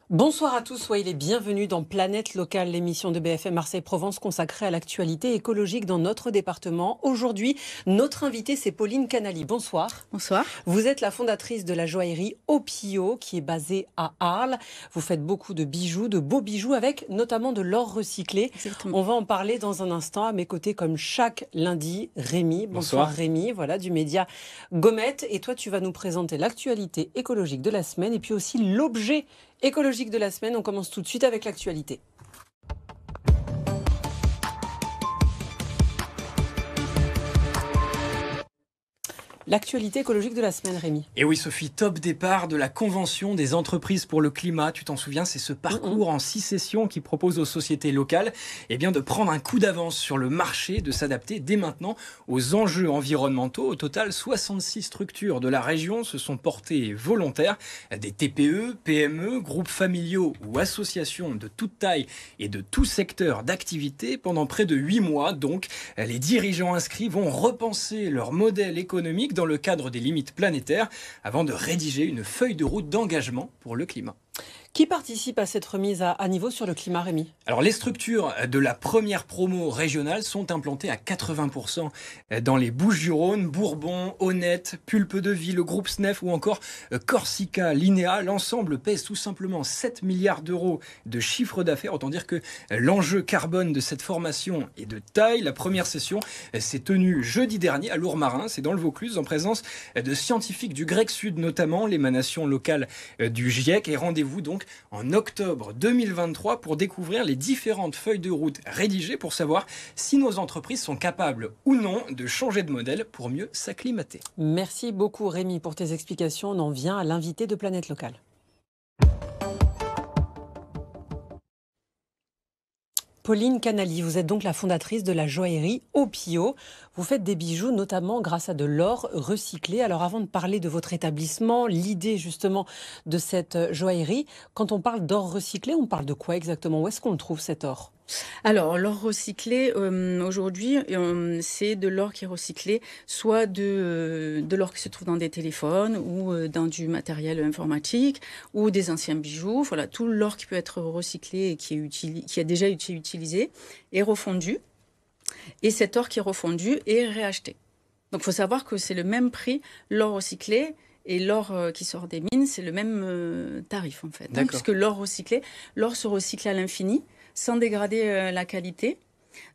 Bonsoir à tous, soyez les bienvenus dans Planète Locale, l'émission de BFM Marseille-Provence consacrée à l'actualité écologique dans notre département. Aujourd'hui, notre invitée, c'est Pauline Canali. Bonsoir. Bonsoir. Vous êtes la fondatrice de la joaillerie Opio, qui est basée à Arles. Vous faites beaucoup de bijoux, de beaux bijoux, avec notamment de l'or recyclé. Exactement. On va en parler dans un instant. À mes côtés, comme chaque lundi, Rémi. Bonsoir Rémi, voilà, du média Gomet. Et toi, tu vas nous présenter l'actualité écologique de la semaine et puis aussi l'objet écologique de la semaine. On commence tout de suite avec l'actualité. L'actualité écologique de la semaine, Rémi. Et oui, Sophie, top départ de la Convention des entreprises pour le climat. Tu t'en souviens, c'est ce parcours en 6 sessions qui propose aux sociétés locales de prendre un coup d'avance sur le marché, de s'adapter dès maintenant aux enjeux environnementaux. Au total, 66 structures de la région se sont portées volontaires. Des TPE, PME, groupes familiaux ou associations de toute taille et de tout secteur d'activité. Pendant près de 8 mois, donc, les dirigeants inscrits vont repenser leur modèle économique dans le cadre des limites planétaires avant de rédiger une feuille de route d'engagement pour le climat. Qui participe à cette remise à niveau sur le climat, Rémi ? Alors, les structures de la première promo régionale sont implantées à 80% dans les Bouches-du-Rhône, Bourbon, Honnête, Pulpe de Vie, le groupe SNEF ou encore Corsica, Linéa. L'ensemble pèse tout simplement 7 milliards d'euros de chiffre d'affaires. Autant dire que l'enjeu carbone de cette formation est de taille. La première session s'est tenue jeudi dernier à Lourmarin, c'est dans le Vaucluse, en présence de scientifiques du Grec Sud notamment, l'émanation locale du GIEC. Et rendez-vous donc en octobre 2023 pour découvrir les différentes feuilles de route rédigées pour savoir si nos entreprises sont capables ou non de changer de modèle pour mieux s'acclimater. Merci beaucoup Rémi pour tes explications. On en vient à l'invité de Planète Locale. Pauline Canali, vous êtes donc la fondatrice de la joaillerie Opio. Vous faites des bijoux notamment grâce à de l'or recyclé. Alors avant de parler de votre établissement, l'idée justement de cette joaillerie, quand on parle d'or recyclé, on parle de quoi exactement? Où est-ce qu'on le trouve cet or? Alors, l'or recyclé, aujourd'hui, c'est de l'or qui est recyclé, soit de l'or qui se trouve dans des téléphones ou dans du matériel informatique ou des anciens bijoux. Voilà, tout l'or qui peut être recyclé et qui a déjà été utilisé est refondu. Et cet or qui est refondu est réacheté. Donc, il faut savoir que c'est le même prix, l'or recyclé. Et l'or qui sort des mines, c'est le même tarif en fait. Puisque l'or se recycle à l'infini, sans dégrader la qualité.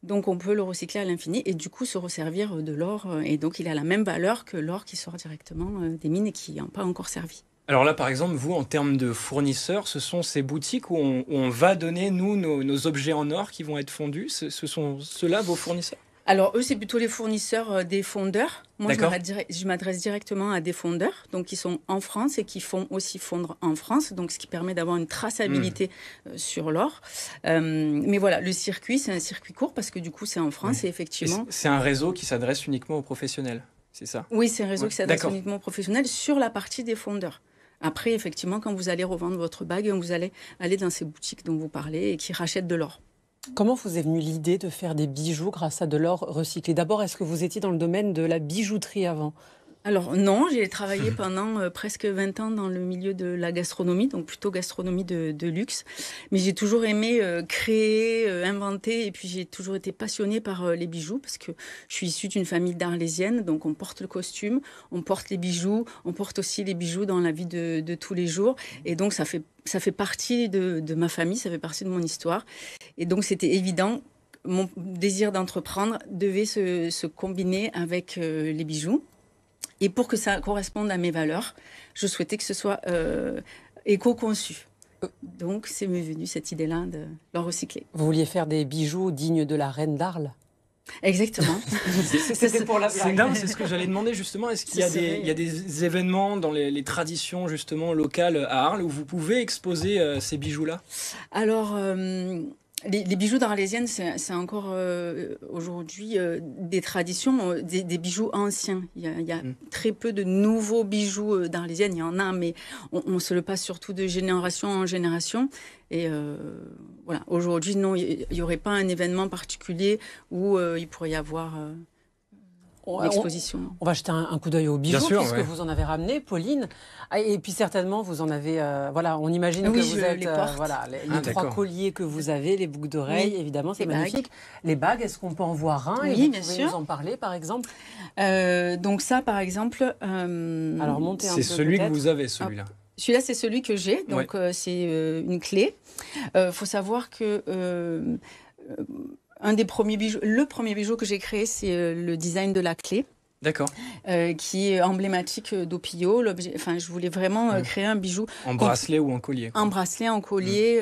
Donc on peut le recycler à l'infini et du coup se resservir de l'or. Et donc il a la même valeur que l'or qui sort directement des mines et qui n'a pas encore servi. Alors là, par exemple, vous, en termes de fournisseurs, ce sont ces boutiques où on va donner, nous, nos objets en or qui vont être fondus. Ce sont ceux-là, vos fournisseurs ? Alors eux, c'est plutôt les fournisseurs des fondeurs. Moi, je m'adresse directement à des fondeurs, donc qui sont en France et qui font aussi fondre en France, donc ce qui permet d'avoir une traçabilité sur l'or. Mais voilà, le circuit, c'est un circuit court parce que du coup, c'est en France et effectivement... C'est un réseau qui s'adresse uniquement aux professionnels, c'est ça? Oui, c'est un réseau qui s'adresse uniquement aux professionnels sur la partie des fondeurs. Après, effectivement, quand vous allez revendre votre bague, vous allez aller dans ces boutiques dont vous parlez et qui rachètent de l'or. Comment vous est venue l'idée de faire des bijoux grâce à de l'or recyclé? D'abord, est-ce que vous étiez dans le domaine de la bijouterie avant? Alors non, j'ai travaillé pendant presque 20 ans dans le milieu de la gastronomie, donc plutôt gastronomie de luxe. Mais j'ai toujours aimé créer, inventer, et puis j'ai toujours été passionnée par les bijoux, parce que je suis issue d'une famille d'Arlésienne, donc on porte le costume, on porte les bijoux, on porte aussi les bijoux dans la vie de tous les jours. Et donc ça fait partie de ma famille, ça fait partie de mon histoire. Et donc c'était évident, mon désir d'entreprendre devait se combiner avec les bijoux. Et pour que ça corresponde à mes valeurs, je souhaitais que ce soit éco-conçu. Donc, c'est m'est venu cette idée-là de l'or recyclé. Vous vouliez faire des bijoux dignes de la reine d'Arles? Exactement. C'était pour la blague. C'est ce que j'allais demander justement. Est-ce qu'il y a des événements dans les traditions justement locales à Arles où vous pouvez exposer ces bijoux-là? Alors... Les bijoux d'Arlésienne, c'est encore aujourd'hui des traditions, des bijoux anciens. Il y a très peu de nouveaux bijoux d'Arlésienne. Il y en a, mais on se le passe surtout de génération en génération. Et voilà, aujourd'hui, non, il n'y aurait pas un événement particulier où il pourrait y avoir l'exposition. On va jeter un coup d'œil aux bijoux, Bien sûr, puisque vous en avez ramené, Pauline. Et puis certainement, vous en avez... voilà, on imagine que vous êtes... les porte. Voilà, les 3 colliers que vous avez, les boucles d'oreilles, évidemment, c'est magnifique. Les bagues, est-ce qu'on peut en voir un? Oui, bien sûr. Vous en parler, par exemple? Donc ça, par exemple... Alors, montez un peu, c'est celui que peut-être. vous avez, celui-là. Celui-là, c'est celui que j'ai. Donc, c'est une clé. Faut savoir que... un des premiers bijoux, le premier bijou que j'ai créé, c'est le design de la clé. D'accord. Qui est emblématique d'Opio. Enfin, je voulais vraiment créer un bijou. En bracelet ou en collier. En bracelet, en collier.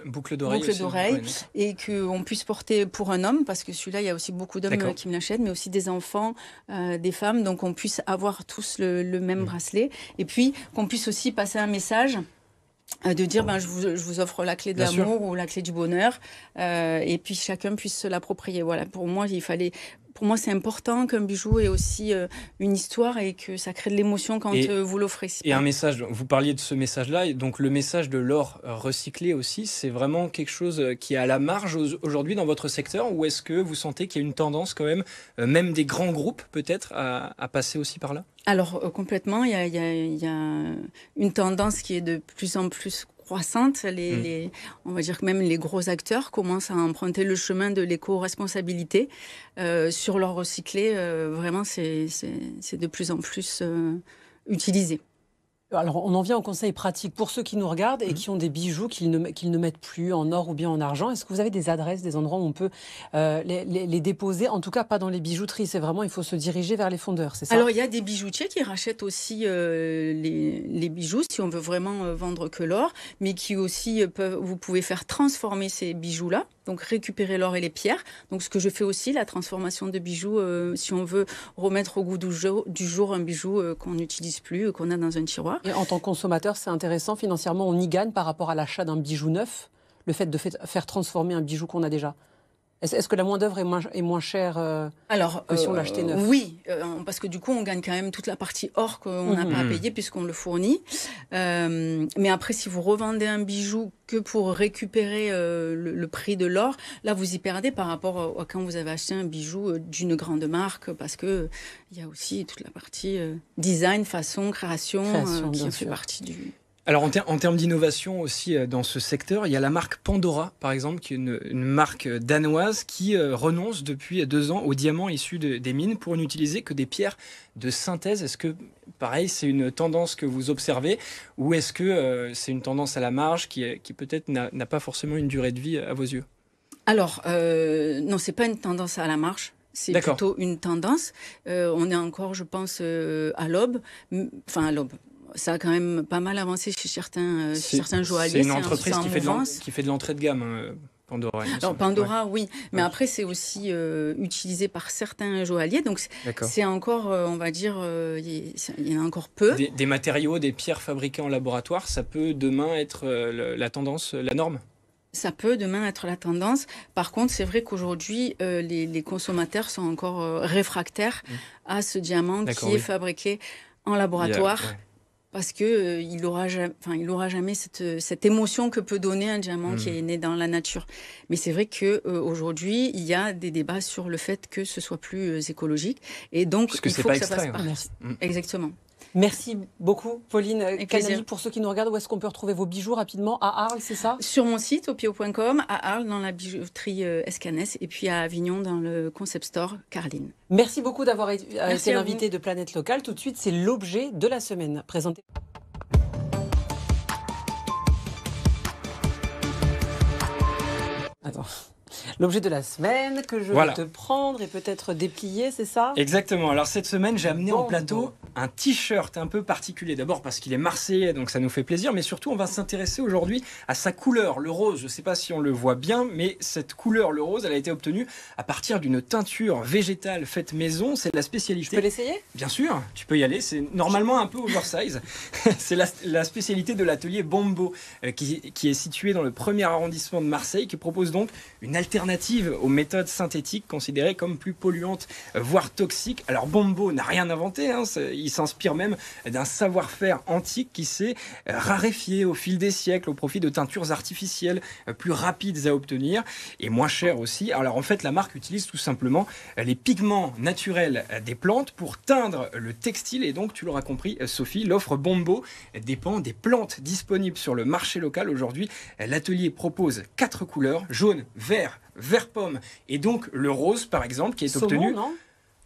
Boucle d'oreille. Boucle d'oreille. Et qu'on puisse porter pour un homme, parce que celui-là, il y a aussi beaucoup d'hommes qui me l'achètent, mais aussi des enfants, des femmes. Donc, on puisse avoir tous le même bracelet. Et puis, qu'on puisse aussi passer un message. De dire je vous offre la clé de l'amour ou la clé du bonheur et puis chacun puisse se l'approprier. Voilà, pour moi c'est important qu'un bijou ait aussi une histoire et que ça crée de l'émotion quand vous l'offrez. Et un message, vous parliez de ce message-là, et donc le message de l'or recyclé aussi, c'est vraiment quelque chose qui est à la marge aujourd'hui dans votre secteur, ou est-ce que vous sentez qu'il y a une tendance quand même des grands groupes peut-être, à passer aussi par là? Alors complètement, il y a une tendance qui est de plus en plus croissante. On va dire que même les gros acteurs commencent à emprunter le chemin de l'éco-responsabilité sur leur recyclé. Vraiment, c'est de plus en plus utilisé. Alors, on en vient au conseil pratique pour ceux qui nous regardent et qui ont des bijoux qu'ils ne mettent plus en or ou bien en argent. Est-ce que vous avez des adresses, des endroits où on peut les déposer? En tout cas, pas dans les bijouteries. C'est vraiment, il faut se diriger vers les fondeurs, c'est ça? Alors, il y a des bijoutiers qui rachètent aussi les bijoux, si on veut vraiment vendre que l'or, mais qui aussi vous pouvez faire transformer ces bijoux-là. Donc récupérer l'or et les pierres. Donc ce que je fais aussi, la transformation de bijoux, si on veut remettre au goût du jour un bijou qu'on n'utilise plus, qu'on a dans un tiroir. Et en tant que consommateur, c'est intéressant financièrement, on y gagne par rapport à l'achat d'un bijou neuf, le fait de faire transformer un bijou qu'on a déjà. Est-ce que la main-d'œuvre est moins chère que si on l'achetait neuf? Oui, parce que du coup, on gagne quand même toute la partie or qu'on n'a pas à payer puisqu'on le fournit. Mais après, si vous revendez un bijou que pour récupérer le prix de l'or, là, vous y perdez par rapport à quand vous avez acheté un bijou d'une grande marque, parce que il y a aussi toute la partie design, façon, création qui fait partie du... Alors en termes d'innovation aussi dans ce secteur, il y a la marque Pandora par exemple, qui est une marque danoise qui renonce depuis 2 ans aux diamants issus des mines pour n'utiliser que des pierres de synthèse. Est-ce que pareil c'est une tendance que vous observez, ou est-ce que c'est une tendance à la marge qui peut-être n'a pas forcément une durée de vie à vos yeux? Alors non, c'est pas une tendance à la marge. C'est plutôt une tendance. On est encore, je pense, à l'aube. Enfin, à l'aube. Ça a quand même pas mal avancé chez certains joailliers. C'est une entreprise qui fait de l'entrée de gamme, Pandora. Alors Pandora, oui. Mais après, c'est aussi utilisé par certains joailliers. Donc c'est encore, on va dire, il y en a encore peu. Des matériaux, des pierres fabriquées en laboratoire, ça peut demain être la tendance, la norme? Ça peut demain être la tendance. Par contre, c'est vrai qu'aujourd'hui, les consommateurs sont encore réfractaires à ce diamant qui est fabriqué en laboratoire. Parce que il n'aura jamais cette émotion que peut donner un diamant qui est né dans la nature. Mais c'est vrai qu'aujourd'hui, il y a des débats sur le fait que ce soit plus écologique. Et donc, il faut que ça passe par là. Exactement. Merci beaucoup, Pauline Canali. Pour ceux qui nous regardent, où est-ce qu'on peut retrouver vos bijoux rapidement? À Arles, c'est ça? Sur mon site, opio.com, à Arles, dans la bijouterie Escanès, et puis à Avignon, dans le Concept Store Carline. Merci beaucoup d'avoir été l'invité de Planète Locale. Tout de suite, c'est l'objet de la semaine. Présenté. Attends. L'objet de la semaine que je vais te prendre et peut-être déplier, c'est ça? Exactement. Alors cette semaine, j'ai amené en plateau un t-shirt un peu particulier. D'abord parce qu'il est marseillais, donc ça nous fait plaisir. Mais surtout, on va s'intéresser aujourd'hui à sa couleur, le rose. Je ne sais pas si on le voit bien, mais cette couleur, le rose, elle a été obtenue à partir d'une teinture végétale faite maison. C'est la spécialité. Je peux l'essayer? Bien sûr, tu peux y aller. C'est normalement un peu oversize. C'est la spécialité de l'atelier Bombo, qui est situé dans le 1er arrondissement de Marseille, qui propose donc une alternative aux méthodes synthétiques considérées comme plus polluantes, voire toxiques. Alors Bombo n'a rien inventé, Il s'inspire même d'un savoir-faire antique qui s'est raréfié au fil des siècles au profit de teintures artificielles plus rapides à obtenir et moins chères aussi. Alors en fait, la marque utilise tout simplement les pigments naturels des plantes pour teindre le textile. Et donc, tu l'auras compris, Sophie, l'offre Bombo dépend des plantes disponibles sur le marché local. Aujourd'hui, l'atelier propose 4 couleurs, jaune, vert, vert pomme et donc le rose par exemple qui est Saumon, obtenu. non?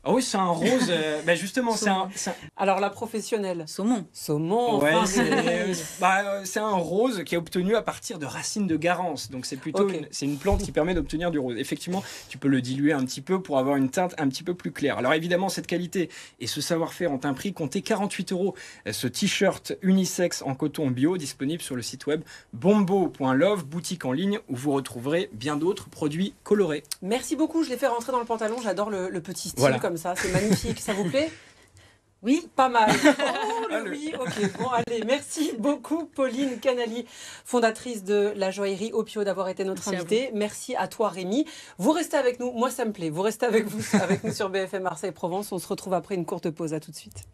Ah oui, c'est un rose. Justement, Saumon. Alors la professionnelle. Saumon. Saumon, Ouais, enfin, c'est un rose qui est obtenu à partir de racines de garance. Donc c'est plutôt Ok. c'est une plante qui permet d'obtenir du rose. Effectivement, tu peux le diluer un petit peu pour avoir une teinte un petit peu plus claire. Alors évidemment, cette qualité et ce savoir-faire ont un prix. Comptez 48 €. Ce t-shirt unisexe en coton bio disponible sur le site web bombo.love, boutique en ligne où vous retrouverez bien d'autres produits colorés. Merci beaucoup, je l'ai fait rentrer dans le pantalon. J'adore le petit style Voilà. comme ça, c'est magnifique. Ça vous plaît? Oui. Pas mal. Oh, Ah, le oui, ok. Bon, allez, merci beaucoup, Pauline Canali, fondatrice de la joaillerie Opio, d'avoir été notre Merci à invitée. Merci à toi, Rémi. Vous restez avec nous. Moi, ça me plaît. Vous restez avec nous sur BFM Marseille Provence. On se retrouve après une courte pause. À tout de suite.